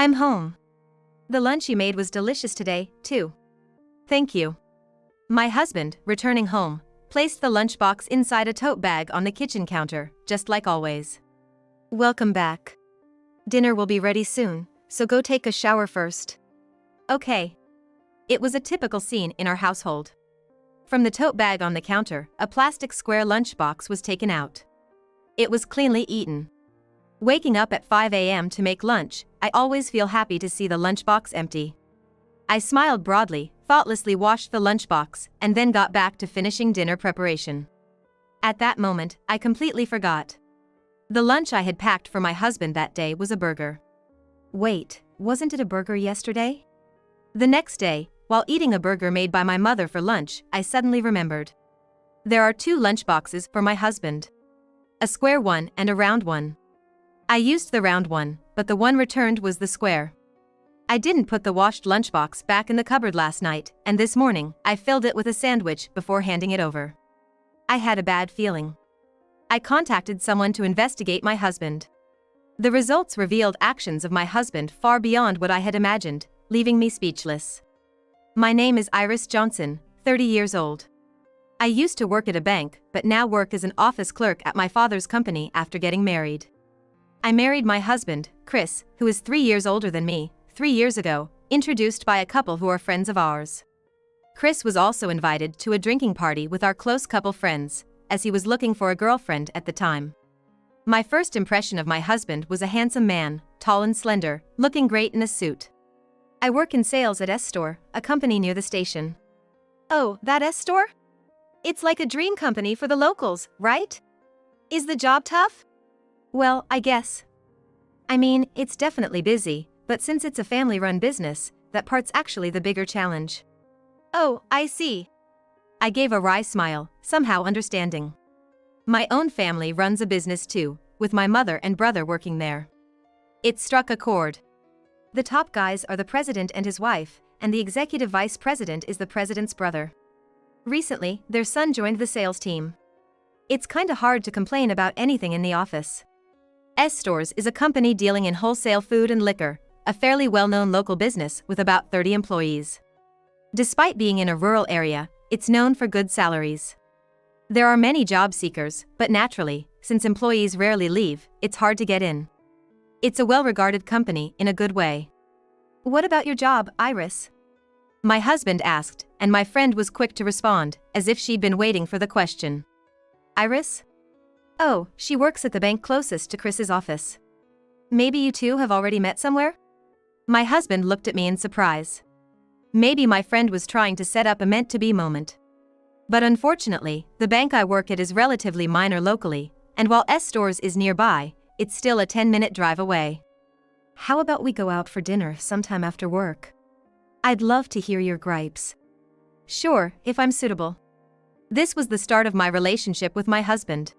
I'm home. The lunch you made was delicious today, too. Thank you. My husband, returning home, placed the lunchbox inside a tote bag on the kitchen counter, just like always. Welcome back. Dinner will be ready soon, so go take a shower first. Okay. It was a typical scene in our household. From the tote bag on the counter, a plastic square lunchbox was taken out. It was cleanly eaten. Waking up at 5 a.m. to make lunch, I always feel happy to see the lunchbox empty. I smiled broadly, thoughtlessly washed the lunchbox, and then got back to finishing dinner preparation. At that moment, I completely forgot. The lunch I had packed for my husband that day was a burger. Wait, wasn't it a burger yesterday? The next day, while eating a burger made by my mother for lunch, I suddenly remembered. There are 2 lunchboxes for my husband. A square one and a round one. I used the round one, but the one returned was the square. I didn't put the washed lunchbox back in the cupboard last night, and this morning, I filled it with a sandwich before handing it over. I had a bad feeling. I contacted someone to investigate my husband. The results revealed actions of my husband far beyond what I had imagined, leaving me speechless. My name is Iris Johnson, 30 years old. I used to work at a bank, but now work as an office clerk at my father's company after getting married. I married my husband, Chris, who is 3 years older than me, 3 years ago, introduced by a couple who are friends of ours. Chris was also invited to a drinking party with our close couple friends, as he was looking for a girlfriend at the time. My first impression of my husband was a handsome man, tall and slender, looking great in a suit. I work in sales at S-Store, a company near the station. Oh, that S-Store? It's like a dream company for the locals, right? Is the job tough? Well, I guess. I mean, it's definitely busy, but since it's a family-run business, that part's actually the bigger challenge. Oh, I see. I gave a wry smile, somehow understanding. My own family runs a business too, with my mother and brother working there. It struck a chord. The top guys are the president and his wife, and the executive vice president is the president's brother. Recently, their son joined the sales team. It's kinda hard to complain about anything in the office. S-Stores is a company dealing in wholesale food and liquor, a fairly well-known local business with about 30 employees. Despite being in a rural area, it's known for good salaries. There are many job seekers, but naturally, since employees rarely leave, it's hard to get in. It's a well-regarded company in a good way. What about your job, Iris? My husband asked, and my friend was quick to respond, as if she'd been waiting for the question. Iris? Oh, she works at the bank closest to Chris's office. Maybe you two have already met somewhere? My husband looked at me in surprise. Maybe my friend was trying to set up a meant-to-be moment. But unfortunately, the bank I work at is relatively minor locally, and while S-Stores is nearby, it's still a 10-minute drive away. How about we go out for dinner sometime after work? I'd love to hear your gripes. Sure, if I'm suitable. This was the start of my relationship with my husband.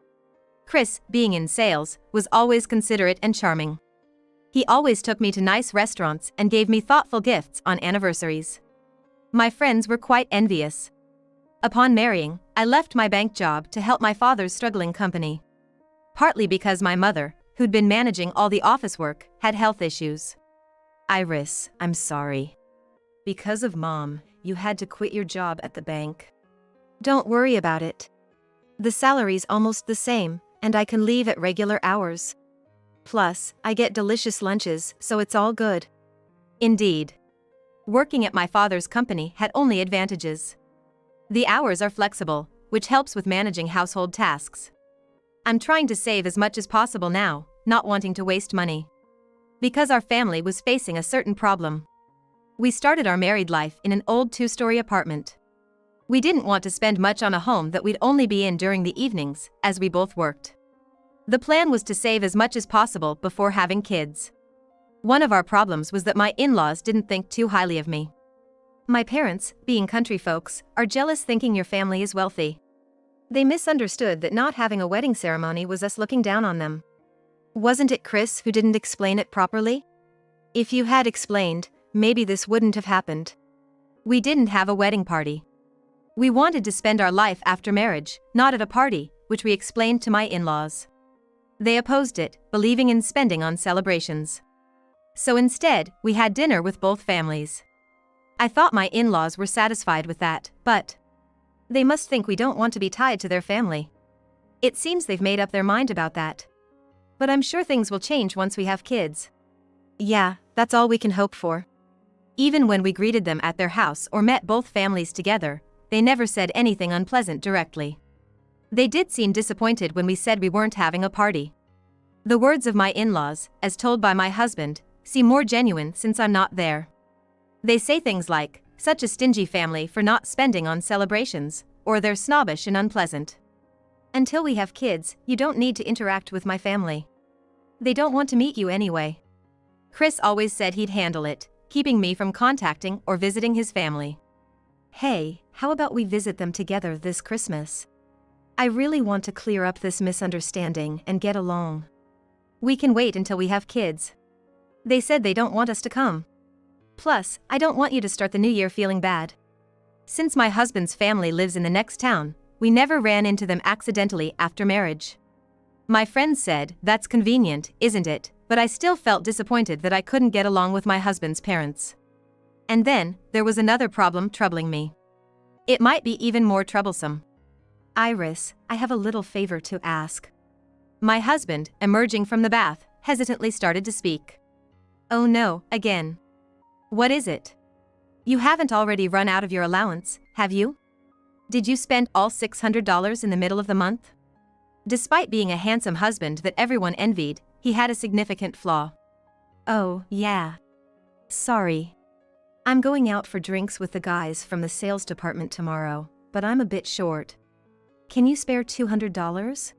Chris, being in sales, was always considerate and charming. He always took me to nice restaurants and gave me thoughtful gifts on anniversaries. My friends were quite envious. Upon marrying, I left my bank job to help my father's struggling company. Partly because my mother, who'd been managing all the office work, had health issues. Iris, I'm sorry. Because of Mom, you had to quit your job at the bank. Don't worry about it. The salary's almost the same, and I can leave at regular hours. Plus, I get delicious lunches, so it's all good. Indeed. Working at my father's company had only advantages. The hours are flexible, which helps with managing household tasks. I'm trying to save as much as possible now, not wanting to waste money. Because our family was facing a certain problem. We started our married life in an old 2-story apartment. We didn't want to spend much on a home that we'd only be in during the evenings, as we both worked. The plan was to save as much as possible before having kids. One of our problems was that my in-laws didn't think too highly of me. My parents, being country folks, are jealous thinking your family is wealthy. They misunderstood that not having a wedding ceremony was us looking down on them. Wasn't it Chris who didn't explain it properly? If you had explained, maybe this wouldn't have happened. We didn't have a wedding party. We wanted to spend our life after marriage, not at a party, which we explained to my in-laws. They opposed it, believing in spending on celebrations. So instead, we had dinner with both families. I thought my in-laws were satisfied with that, but they must think we don't want to be tied to their family. It seems they've made up their mind about that. But I'm sure things will change once we have kids. Yeah, that's all we can hope for. Even when we greeted them at their house or met both families together, they never said anything unpleasant directly. They did seem disappointed when we said we weren't having a party. The words of my in-laws, as told by my husband, seem more genuine since I'm not there. They say things like, "Such a stingy family for not spending on celebrations," or "They're snobbish and unpleasant. Until we have kids, you don't need to interact with my family. They don't want to meet you anyway." Chris always said he'd handle it, keeping me from contacting or visiting his family. Hey, how about we visit them together this Christmas? I really want to clear up this misunderstanding and get along. We can wait until we have kids. They said they don't want us to come. Plus, I don't want you to start the new year feeling bad. Since my husband's family lives in the next town, we never ran into them accidentally after marriage. My friends said, "That's convenient, isn't it?" But I still felt disappointed that I couldn't get along with my husband's parents. And then, there was another problem troubling me. It might be even more troublesome. Iris, I have a little favor to ask. My husband, emerging from the bath, hesitantly started to speak. Oh no, again. What is it? You haven't already run out of your allowance, have you? Did you spend all $600 in the middle of the month? Despite being a handsome husband that everyone envied, he had a significant flaw. Oh, yeah. Sorry. I'm going out for drinks with the guys from the sales department tomorrow, but I'm a bit short. Can you spare $200?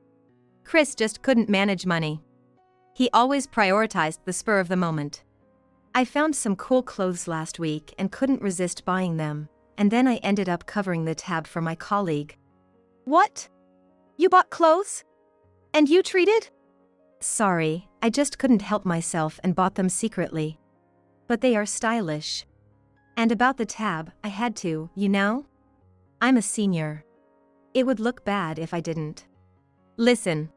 Chris just couldn't manage money. He always prioritized the spur of the moment. I found some cool clothes last week and couldn't resist buying them, and then I ended up covering the tab for my colleague. What? You bought clothes? And you treated? Sorry, I just couldn't help myself and bought them secretly. But they are stylish. And about the tab, I had to, you know? I'm a senior. It would look bad if I didn't. Listen.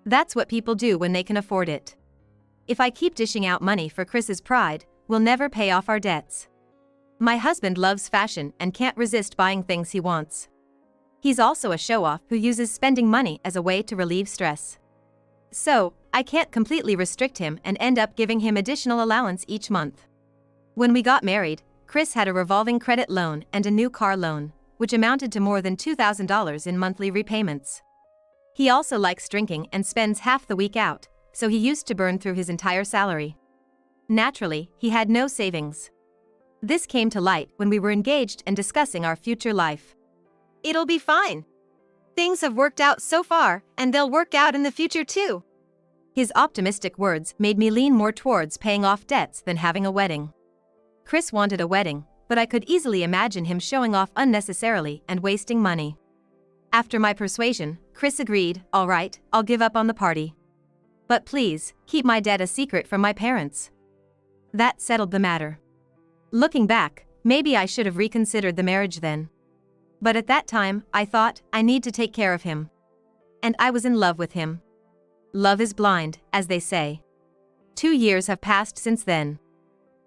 That's what people do when they can afford it. If I keep dishing out money for Chris's pride, we'll never pay off our debts. My husband loves fashion and can't resist buying things he wants. He's also a show-off who uses spending money as a way to relieve stress. So, I can't completely restrict him and end up giving him additional allowance each month. When we got married, Chris had a revolving credit loan and a new car loan, which amounted to more than $2,000 in monthly repayments. He also likes drinking and spends half the week out, so he used to burn through his entire salary. Naturally, he had no savings. This came to light when we were engaged and discussing our future life. It'll be fine. Things have worked out so far, and they'll work out in the future too. His optimistic words made me lean more towards paying off debts than having a wedding. Chris wanted a wedding, but I could easily imagine him showing off unnecessarily and wasting money. After my persuasion, Chris agreed, "All right, I'll give up on the party. But please, keep my debt a secret from my parents." That settled the matter. Looking back, maybe I should have reconsidered the marriage then. But at that time, I thought, I need to take care of him. And I was in love with him. Love is blind, as they say. 2 years have passed since then.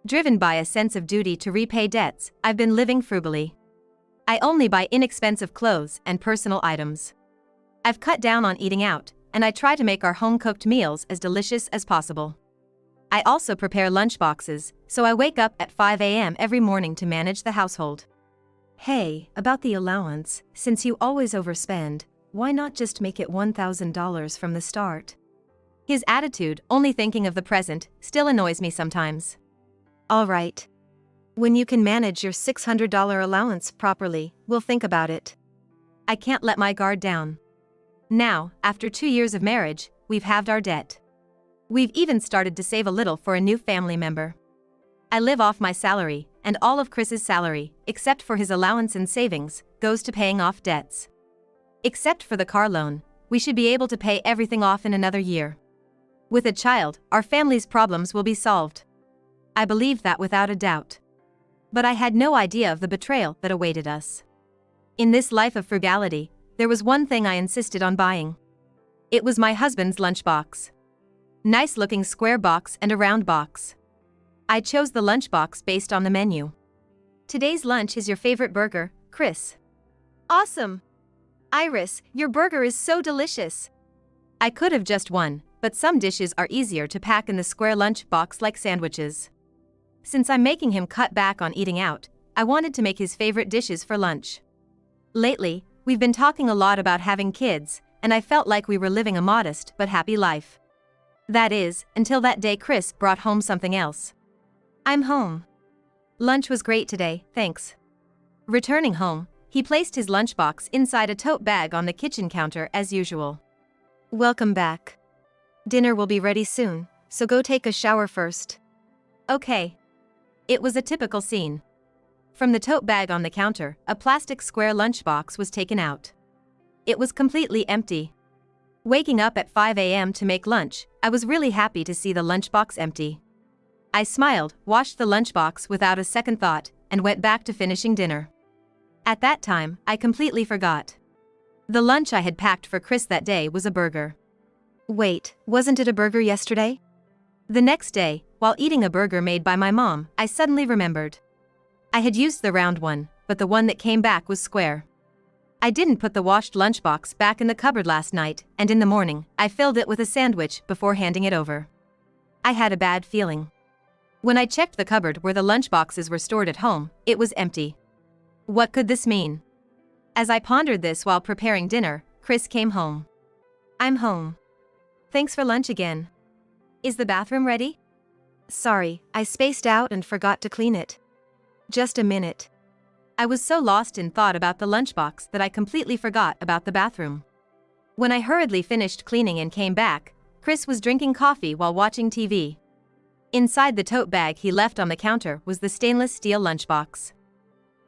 Driven by a sense of duty to repay debts, I've been living frugally. I only buy inexpensive clothes and personal items. I've cut down on eating out, and I try to make our home-cooked meals as delicious as possible. I also prepare lunchboxes, so I wake up at 5 a.m. every morning to manage the household. Hey, about the allowance, since you always overspend, why not just make it $1,000 from the start? His attitude, only thinking of the present, still annoys me sometimes. All right. When you can manage your $600 allowance properly, we'll think about it. I can't let my guard down. Now, after 2 years of marriage, we've halved our debt. We've even started to save a little for a new family member. I live off my salary, and all of Chris's salary, except for his allowance and savings, goes to paying off debts. Except for the car loan, we should be able to pay everything off in another year. With a child, our family's problems will be solved. I believed that without a doubt. But I had no idea of the betrayal that awaited us. In this life of frugality, there was one thing I insisted on buying. It was my husband's lunchbox. Nice-looking square box and a round box. I chose the lunchbox based on the menu. Today's lunch is your favorite burger, Chris. Awesome! Iris, your burger is so delicious. I could have just won, but some dishes are easier to pack in the square lunchbox like sandwiches. Since I'm making him cut back on eating out, I wanted to make his favorite dishes for lunch. Lately, we've been talking a lot about having kids, and I felt like we were living a modest but happy life. That is, until that day Chris brought home something else. I'm home. Lunch was great today, thanks. Returning home, he placed his lunchbox inside a tote bag on the kitchen counter as usual. Welcome back. Dinner will be ready soon, so go take a shower first. Okay. It was a typical scene. From the tote bag on the counter, a plastic square lunchbox was taken out. It was completely empty. Waking up at 5 a.m. to make lunch, I was really happy to see the lunchbox empty. I smiled, washed the lunchbox without a second thought, and went back to finishing dinner. At that time, I completely forgot. The lunch I had packed for Chris that day was a burger. Wait, wasn't it a burger yesterday? The next day, while eating a burger made by my mom, I suddenly remembered. I had used the round one, but the one that came back was square. I didn't put the washed lunchbox back in the cupboard last night, and in the morning, I filled it with a sandwich before handing it over. I had a bad feeling. When I checked the cupboard where the lunchboxes were stored at home, it was empty. What could this mean? As I pondered this while preparing dinner, Chris came home. I'm home. Thanks for lunch again. Is the bathroom ready? Sorry, I spaced out and forgot to clean it. Just a minute. I was so lost in thought about the lunchbox that I completely forgot about the bathroom. When I hurriedly finished cleaning and came back, Chris was drinking coffee while watching TV. Inside the tote bag he left on the counter was the stainless steel lunchbox.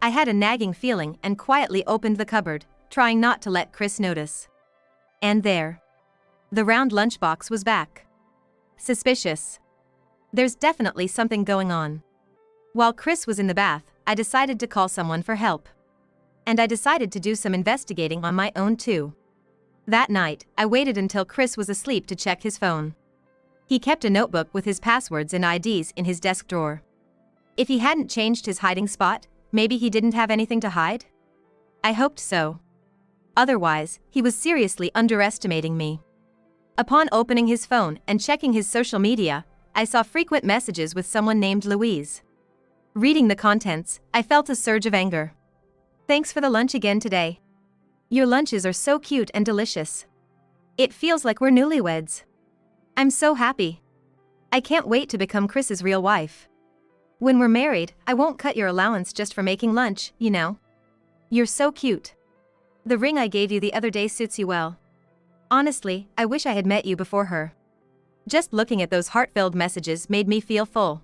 I had a nagging feeling and quietly opened the cupboard, trying not to let Chris notice. And there. The round lunchbox was back. Suspicious. There's definitely something going on. While Chris was in the bath, I decided to call someone for help. And I decided to do some investigating on my own too. That night, I waited until Chris was asleep to check his phone. He kept a notebook with his passwords and IDs in his desk drawer. If he hadn't changed his hiding spot, maybe he didn't have anything to hide? I hoped so. Otherwise, he was seriously underestimating me. Upon opening his phone and checking his social media, I saw frequent messages with someone named Louise. Reading the contents, I felt a surge of anger. Thanks for the lunch again today. Your lunches are so cute and delicious. It feels like we're newlyweds. I'm so happy. I can't wait to become Chris's real wife. When we're married, I won't cut your allowance just for making lunch, you know. You're so cute. The ring I gave you the other day suits you well. Honestly, I wish I had met you before her. Just looking at those heart-filled messages made me feel full.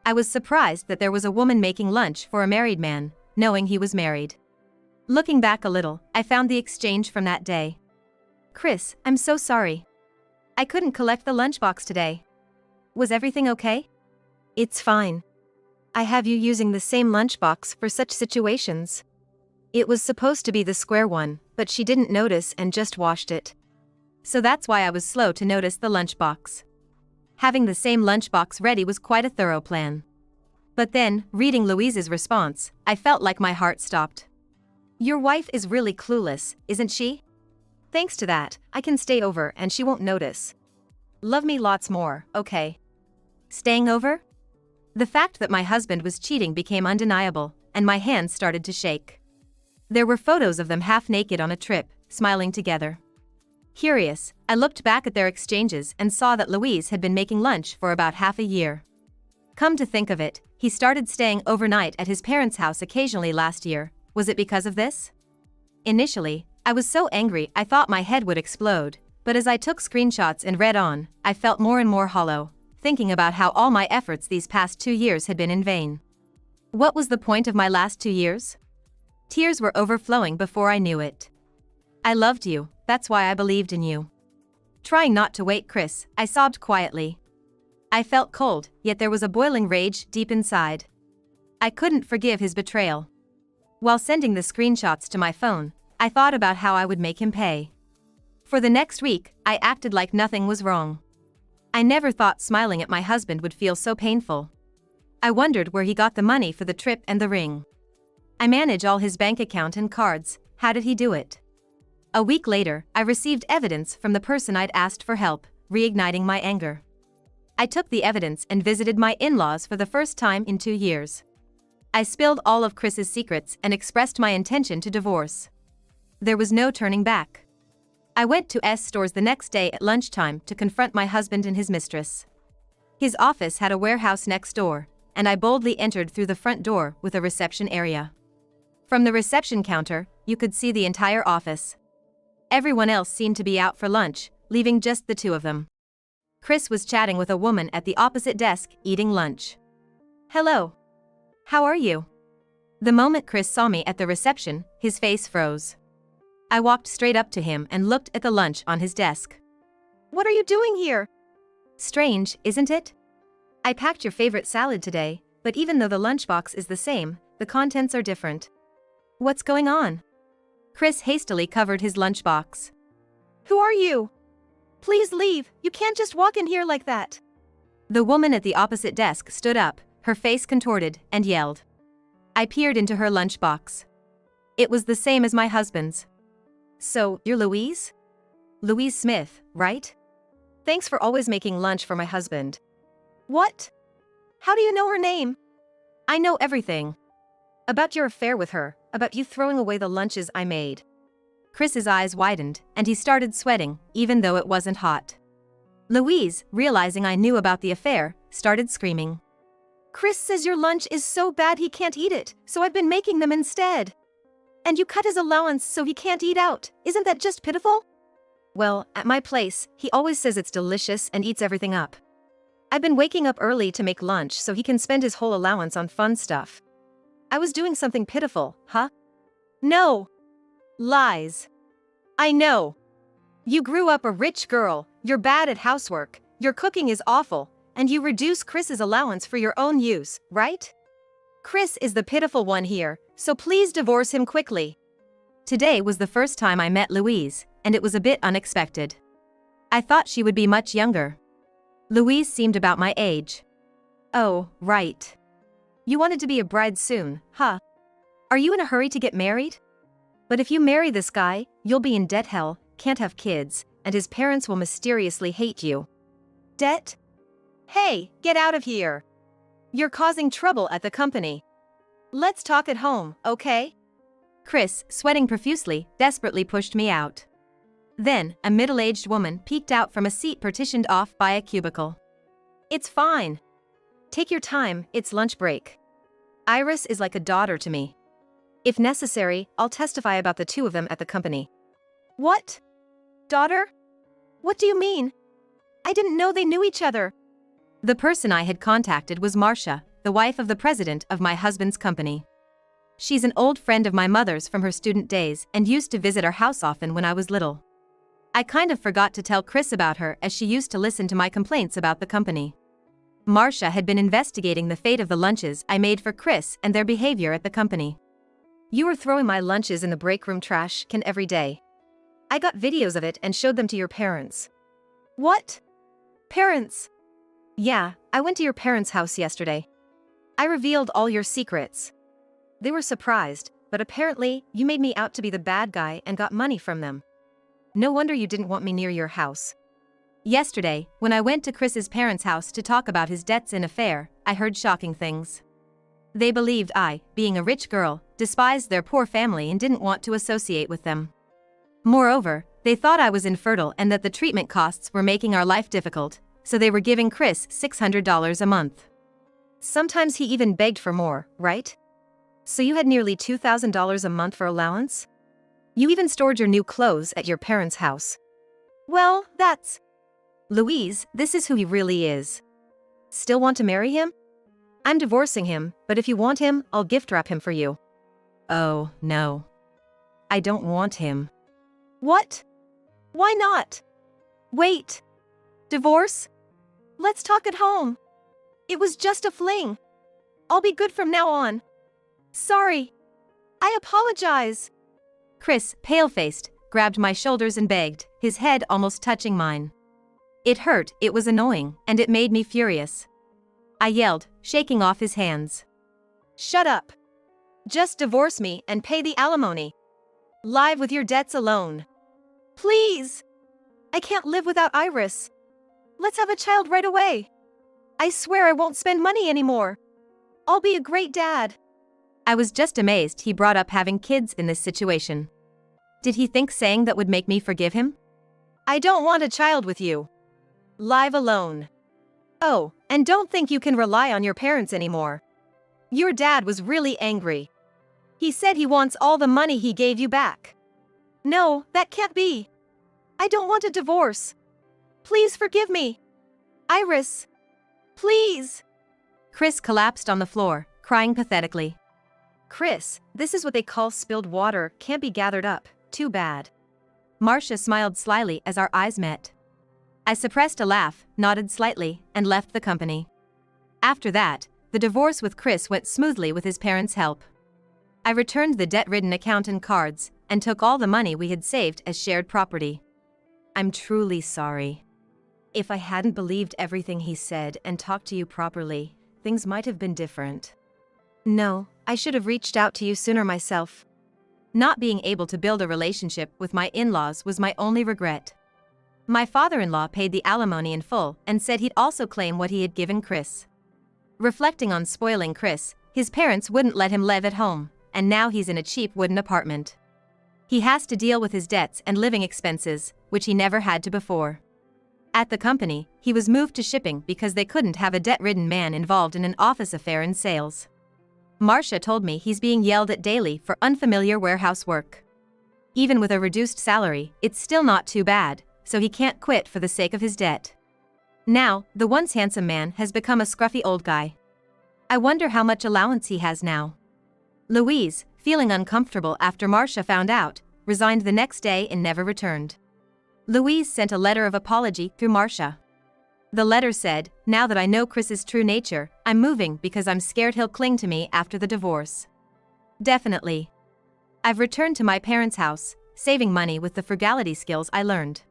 I was surprised that there was a woman making lunch for a married man, knowing he was married. Looking back a little, I found the exchange from that day. Chris, I'm so sorry. I couldn't collect the lunchbox today. Was everything okay? It's fine. I have you using the same lunchbox for such situations. It was supposed to be the square one, but she didn't notice and just washed it. So that's why I was slow to notice the lunchbox. Having the same lunchbox ready was quite a thorough plan. But then, reading Louise's response, I felt like my heart stopped. Your wife is really clueless, isn't she? Thanks to that, I can stay over and she won't notice. Love me lots more, okay? Staying over? The fact that my husband was cheating became undeniable, and my hands started to shake. There were photos of them half naked on a trip, smiling together. Curious, I looked back at their exchanges and saw that Louise had been making lunch for about half a year. Come to think of it, he started staying overnight at his parents' house occasionally last year. Was it because of this? Initially, I was so angry I thought my head would explode, but as I took screenshots and read on, I felt more and more hollow, thinking about how all my efforts these past 2 years had been in vain. What was the point of my last 2 years? Tears were overflowing before I knew it. I loved you, that's why I believed in you. Trying not to wake Chris, I sobbed quietly. I felt cold, yet there was a boiling rage deep inside. I couldn't forgive his betrayal. While sending the screenshots to my phone, I thought about how I would make him pay. For the next week, I acted like nothing was wrong. I never thought smiling at my husband would feel so painful. I wondered where he got the money for the trip and the ring. I manage all his bank account and cards. How did he do it? A week later, I received evidence from the person I'd asked for help, reigniting my anger. I took the evidence and visited my in-laws for the first time in 2 years. I spilled all of Chris's secrets and expressed my intention to divorce. There was no turning back. I went to stores the next day at lunchtime to confront my husband and his mistress. His office had a warehouse next door, and I boldly entered through the front door with a reception area. From the reception counter, you could see the entire office. Everyone else seemed to be out for lunch, leaving just the two of them. Chris was chatting with a woman at the opposite desk, eating lunch. "Hello. How are you?" The moment Chris saw me at the reception, his face froze. I walked straight up to him and looked at the lunch on his desk. "What are you doing here?" "Strange, isn't it? I packed your favorite salad today, but even though the lunchbox is the same, the contents are different. What's going on?" Chris hastily covered his lunchbox. "Who are you? Please leave, you can't just walk in here like that." The woman at the opposite desk stood up, her face contorted, and yelled. I peered into her lunchbox. It was the same as my husband's. "So, you're Louise? Louise Smith, right? Thanks for always making lunch for my husband." "What? How do you know her name?" "I know everything. About your affair with her, about you throwing away the lunches I made." Chris's eyes widened, and he started sweating, even though it wasn't hot. Louise, realizing I knew about the affair, started screaming. "Chris says your lunch is so bad he can't eat it, so I've been making them instead. And you cut his allowance so he can't eat out, isn't that just pitiful?" "Well, at my place, he always says it's delicious and eats everything up. I've been waking up early to make lunch so he can spend his whole allowance on fun stuff. I was doing something pitiful, huh?" "No. Lies. I know. You grew up a rich girl, you're bad at housework, your cooking is awful, and you reduce Chris's allowance for your own use, right? Chris is the pitiful one here, so please divorce him quickly." Today was the first time I met Louise, and it was a bit unexpected. I thought she would be much younger. Louise seemed about my age. "Oh, right. You wanted to be a bride soon, huh? Are you in a hurry to get married? But if you marry this guy, you'll be in debt hell, can't have kids, and his parents will mysteriously hate you." "Debt? Hey, get out of here. You're causing trouble at the company. Let's talk at home, okay?" Chris, sweating profusely, desperately pushed me out. Then, a middle-aged woman peeked out from a seat partitioned off by a cubicle. "It's fine. Take your time, it's lunch break. Iris is like a daughter to me. If necessary, I'll testify about the two of them at the company." "What? Daughter? What do you mean? I didn't know they knew each other." The person I had contacted was Marcia, the wife of the president of my husband's company. She's an old friend of my mother's from her student days and used to visit our house often when I was little. I kind of forgot to tell Chris about her as she used to listen to my complaints about the company. Marcia had been investigating the fate of the lunches I made for Chris and their behavior at the company. "You were throwing my lunches in the break room trash can every day. I got videos of it and showed them to your parents." "What? Parents?" "Yeah, I went to your parents' house yesterday. I revealed all your secrets. They were surprised, but apparently, you made me out to be the bad guy and got money from them. No wonder you didn't want me near your house." Yesterday, when I went to Chris's parents' house to talk about his debts and affair, I heard shocking things. They believed I, being a rich girl, despised their poor family and didn't want to associate with them. Moreover, they thought I was infertile and that the treatment costs were making our life difficult, so they were giving Chris $600 a month. Sometimes he even begged for more, right? So you had nearly $2,000 a month for allowance? You even stored your new clothes at your parents' house. Well, that's... Louise, this is who he really is. Still want to marry him? I'm divorcing him, but if you want him, I'll gift wrap him for you. Oh, no. I don't want him. What? Why not? Wait. Divorce? Let's talk at home. It was just a fling. I'll be good from now on. Sorry. I apologize. Chris, pale-faced, grabbed my shoulders and begged, his head almost touching mine. It hurt, it was annoying, and it made me furious. I yelled, shaking off his hands. Shut up. Just divorce me and pay the alimony. Live with your debts alone. Please. I can't live without Iris. Let's have a child right away. I swear I won't spend money anymore. I'll be a great dad. I was just amazed he brought up having kids in this situation. Did he think saying that would make me forgive him? I don't want a child with you. Live alone. Oh, and don't think you can rely on your parents anymore. Your dad was really angry. He said he wants all the money he gave you back. No, that can't be. I don't want a divorce. Please forgive me. Iris. Please. Chris collapsed on the floor, crying pathetically. Chris, this is what they call spilled water, can't be gathered up, too bad. Marcia smiled slyly as our eyes met. I suppressed a laugh, nodded slightly, and left the company. After that, the divorce with Chris went smoothly with his parents' help. I returned the debt-ridden account and cards, and took all the money we had saved as shared property. I'm truly sorry. If I hadn't believed everything he said and talked to you properly, things might have been different. No, I should have reached out to you sooner myself. Not being able to build a relationship with my in-laws was my only regret. My father-in-law paid the alimony in full and said he'd also claim what he had given Chris. Reflecting on spoiling Chris, his parents wouldn't let him live at home, and now he's in a cheap wooden apartment. He has to deal with his debts and living expenses, which he never had to before. At the company, he was moved to shipping because they couldn't have a debt-ridden man involved in an office affair in sales. Marcia told me he's being yelled at daily for unfamiliar warehouse work. Even with a reduced salary, it's still not too bad, so he can't quit for the sake of his debt. Now, the once handsome man has become a scruffy old guy. I wonder how much allowance he has now. Louise, feeling uncomfortable after Marcia found out, resigned the next day and never returned. Louise sent a letter of apology through Marcia. The letter said, "Now that I know Chris's true nature, I'm moving because I'm scared he'll cling to me after the divorce." Definitely. I've returned to my parents' house, saving money with the frugality skills I learned.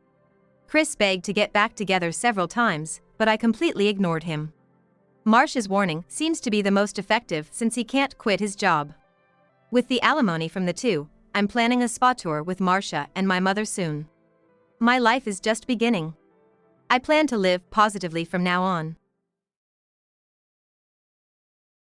Chris begged to get back together several times, but I completely ignored him. Marcia's warning seems to be the most effective since he can't quit his job. With the alimony from the two, I'm planning a spa tour with Marcia and my mother soon. My life is just beginning. I plan to live positively from now on.